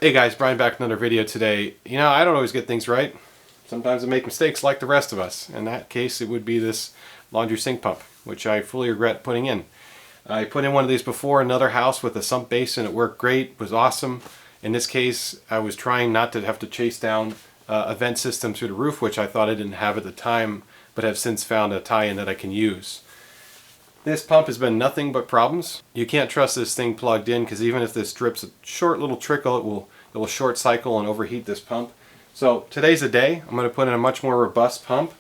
Hey guys, Brian back with another video today. You know, I don't always get things right. Sometimes I make mistakes like the rest of us. In that case, it would be this laundry sink pump, which I fully regret putting in. I put in one of these before, another house with a sump basin. It worked great, was awesome. In this case, I was trying not to have to chase down a vent system through the roof, which I thought I didn't have at the time, but have since found a tie-in that I can use. This pump has been nothing but problems. You can't trust this thing plugged in because even if this drips a short little trickle, it will short cycle and overheat this pump. So today's the day. I'm going to put in a much more robust pump.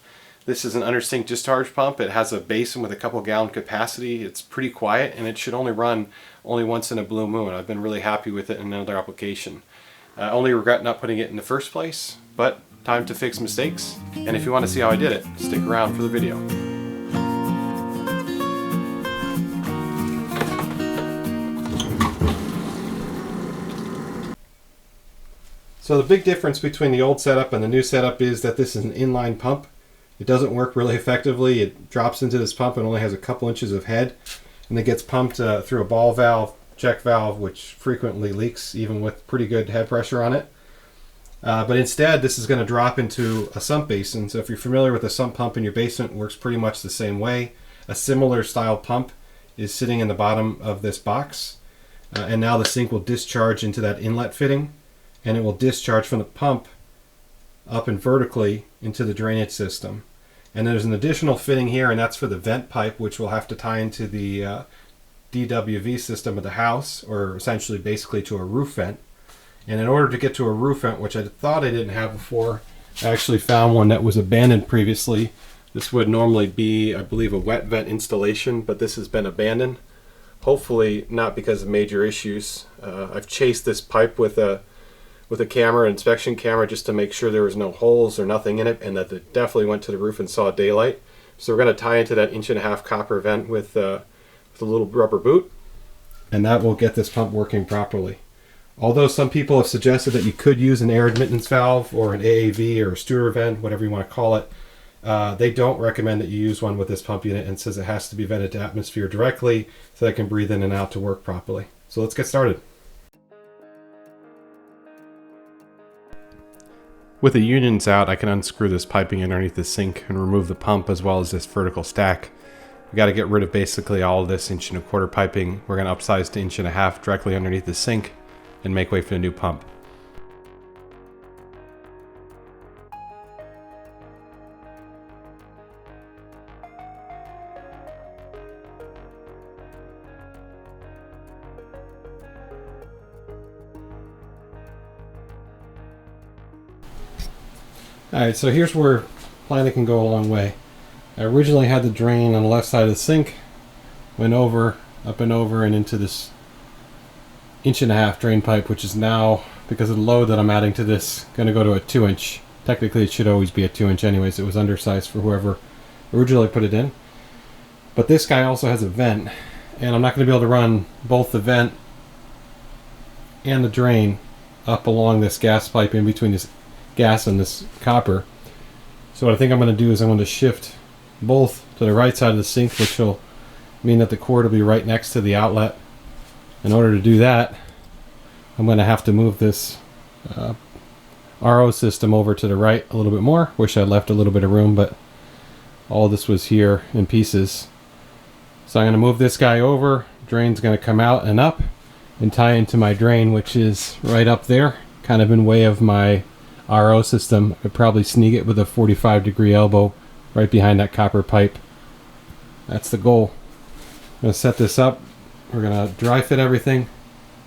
This is an under sink discharge pump. It has a basin with a couple gallon capacity. It's pretty quiet and it should only run once in a blue moon. I've been really happy with it in another application. I only regret not putting it in the first place, but time to fix mistakes. And if you want to see how I did it, stick around for the video. So the big difference between the old setup and the new setup is that this is an inline pump. It doesn't work really effectively. It drops into this pump and only has a couple inches of head, and it gets pumped through a ball valve, check valve, which frequently leaks even with pretty good head pressure on it. But instead, this is going to drop into a sump basin. So if you're familiar with a sump pump in your basement, it works pretty much the same way. A similar style pump is sitting in the bottom of this box, and now the sink will discharge into that inlet fitting, and it will discharge from the pump up and vertically into the drainage system. And there's an additional fitting here, and that's for the vent pipe, which will have to tie into the DWV system of the house, or essentially basically to a roof vent. And in order to get to a roof vent, which I thought I didn't have before, I actually found one that was abandoned previously. This would normally be, I believe, a wet vent installation, but this has been abandoned. Hopefully not because of major issues. I've chased this pipe with a camera, inspection camera, just to make sure there was no holes or nothing in it, and that it definitely went to the roof and saw daylight. So we're going to tie into that 1.5 inch copper vent with a little rubber boot, and that will get this pump working properly. Although some people have suggested that you could use an air admittance valve or an AAV or a Stewart vent, whatever you want to call it, they don't recommend that you use one with this pump unit, and says it has to be vented to atmosphere directly so that it can breathe in and out to work properly. So let's get started. With the unions out, I can unscrew this piping underneath the sink and remove the pump as well as this vertical stack. We got to get rid of basically all of this 1.25 inch piping. We're going to upsize to 1.5 inch directly underneath the sink and make way for the new pump. Alright, so here's where planning can go a long way. I originally had the drain on the left side of the sink, went over, up and over, and into this 1.5 inch drain pipe, which is now, because of the load that I'm adding to this, going to go to a 2 inch. Technically it should always be a 2 inch anyways. It was undersized for whoever originally put it in. But this guy also has a vent, and I'm not going to be able to run both the vent and the drain up along this gas pipe in between this gas and this copper. So what I think I'm going to do is I'm going to shift both to the right side of the sink, which will mean that the cord will be right next to the outlet. In order to do that, I'm going to have to move this RO system over to the right a little bit more. Wish I left a little bit of room, but all this was here in pieces. So I'm going to move this guy over. Drain's going to come out and up and tie into my drain, which is right up there, kind of in way of my RO system. I could probably sneak it with a 45-degree elbow right behind that copper pipe. That's the goal. I'm going to set this up. We're going to dry fit everything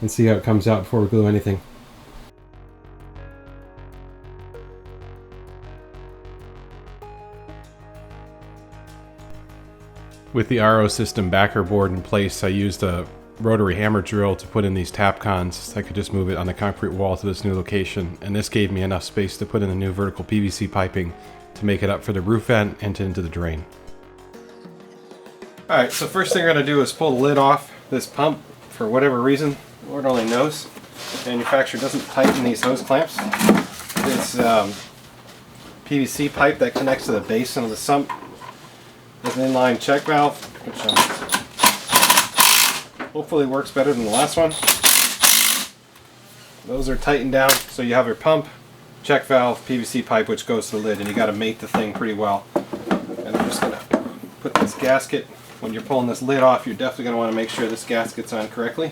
and see how it comes out before we glue anything. With the RO system backer board in place, I used a rotary hammer drill to put in these tap cons. I could just move it on the concrete wall to this new location, and this gave me enough space to put in the new vertical PVC piping to make it up for the roof vent and into the drain. Alright, so first thing we're going to do is pull the lid off this pump. For whatever reason, Lord only knows, the manufacturer doesn't tighten these hose clamps. This PVC pipe that connects to the basin of the sump is an inline check valve, which hopefully works better than the last one. Those are tightened down, so you have your pump, check valve, PVC pipe, which goes to the lid, and you got to mate the thing pretty well. And I'm just going to put this gasket, when you're pulling this lid off, you're definitely going to want to make sure this gasket's on correctly.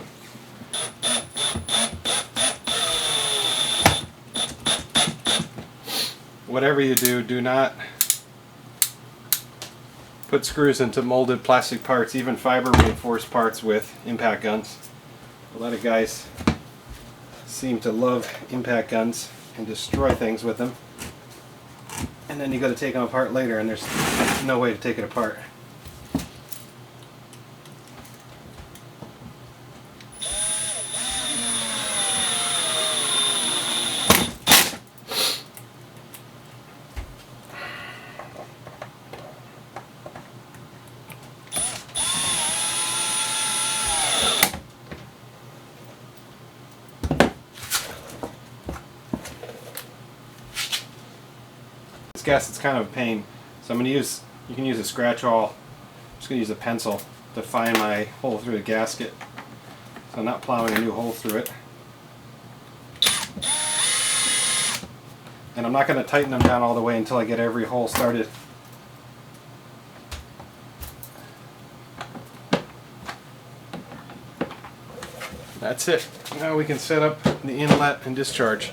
Whatever you do, do not put screws into molded plastic parts, even fiber reinforced parts with impact guns. A lot of guys seem to love impact guns and destroy things with them. And then you got to take them apart later, and there's no way to take it apart. This gasket's kind of a pain, so I'm going to use, you can use a scratch awl. I'm just going to use a pencil to find my hole through the gasket. So I'm not plowing a new hole through it. And I'm not going to tighten them down all the way until I get every hole started. That's it. Now we can set up the inlet and discharge.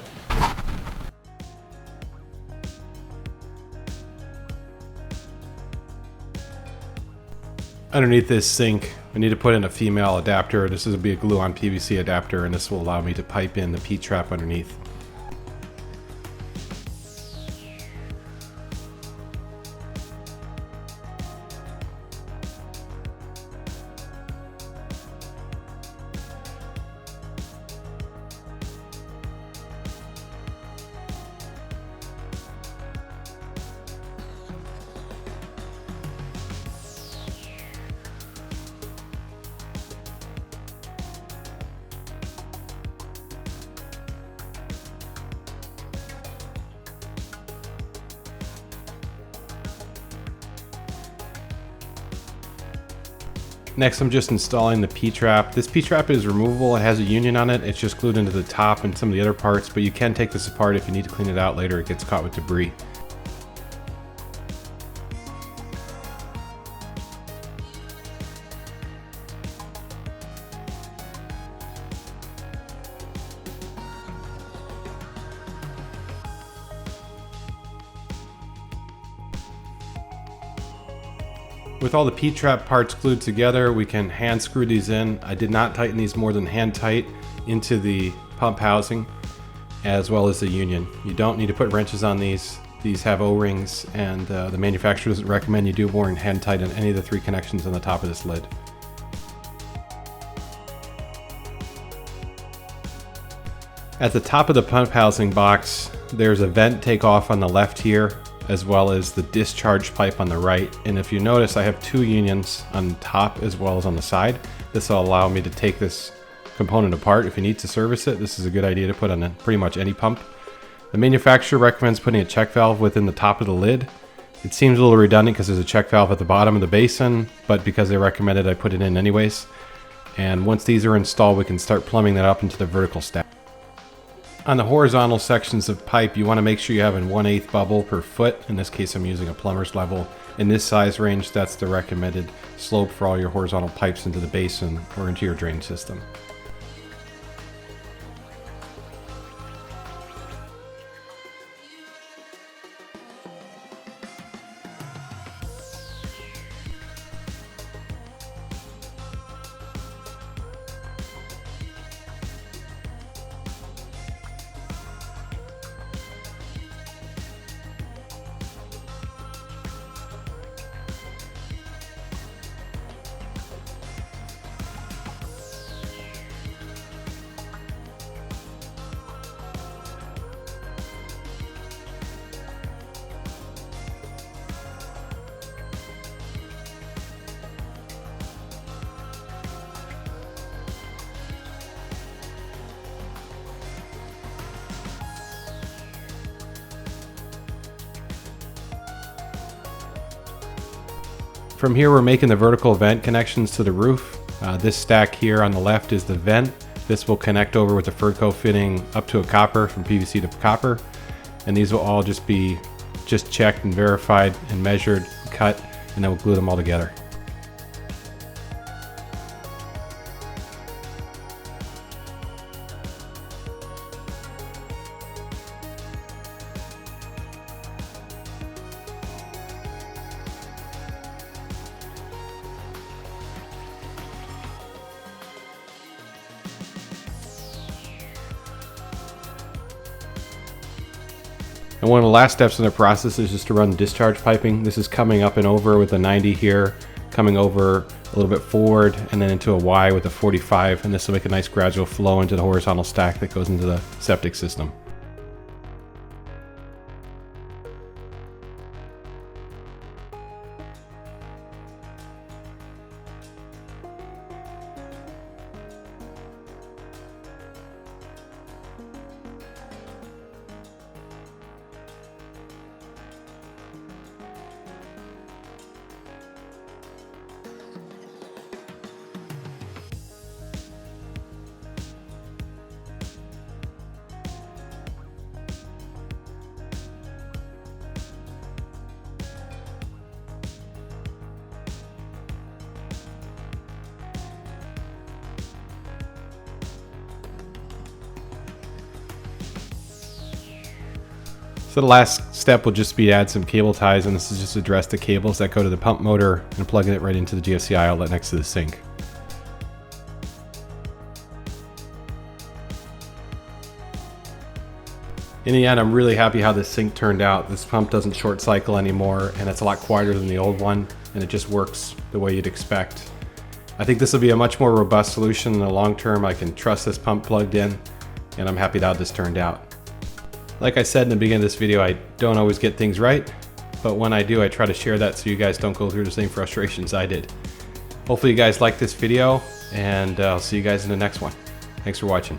Underneath this sink, I need to put in a female adapter. This will be a glue-on PVC adapter, and this will allow me to pipe in the P-trap underneath. Next, I'm just installing the P-trap. This P-trap is removable. It has a union on it. It's just glued into the top and some of the other parts, but you can take this apart if you need to clean it out later. It gets caught with debris. With all the P-trap parts glued together, we can hand screw these in. I did not tighten these more than hand tight into the pump housing, as well as the union. You don't need to put wrenches on these. These have O-rings, and the manufacturer doesn't recommend you do more than hand tight on any of the 3 connections on the top of this lid. At the top of the pump housing box, there's a vent takeoff on the left here, as well as the discharge pipe on the right. And if you notice, I have 2 unions on top as well as on the side. This will allow me to take this component apart. If you need to service it, this is a good idea to put on pretty much any pump. The manufacturer recommends putting a check valve within the top of the lid. It seems a little redundant because there's a check valve at the bottom of the basin, but because they recommend it, I put it in anyways. And once these are installed, we can start plumbing that up into the vertical stack. On the horizontal sections of pipe, you want to make sure you have a 1/8 bubble per foot. In this case, I'm using a plumber's level. In this size range, that's the recommended slope for all your horizontal pipes into the basin or into your drain system. From here, we're making the vertical vent connections to the roof. This stack here on the left is the vent. This will connect over with the Furco fitting up to a copper, from PVC to copper, and these will all just be checked and verified and measured, cut, and then we'll glue them all together. And one of the last steps in the process is just to run discharge piping. This is coming up and over with a 90 here, coming over a little bit forward, and then into a Y with a 45, and this will make a nice gradual flow into the horizontal stack that goes into the septic system. So the last step will just be to add some cable ties, and this is just address the cables that go to the pump motor and plugging it right into the GFCI outlet next to the sink. In the end, I'm really happy how this sink turned out. This pump doesn't short cycle anymore, and it's a lot quieter than the old one, and it just works the way you'd expect. I think this will be a much more robust solution in the long term. I can trust this pump plugged in, and I'm happy how this turned out. Like I said in the beginning of this video, I don't always get things right, but when I do, I try to share that so you guys don't go through the same frustrations I did. Hopefully you guys liked this video, and I'll see you guys in the next one. Thanks for watching.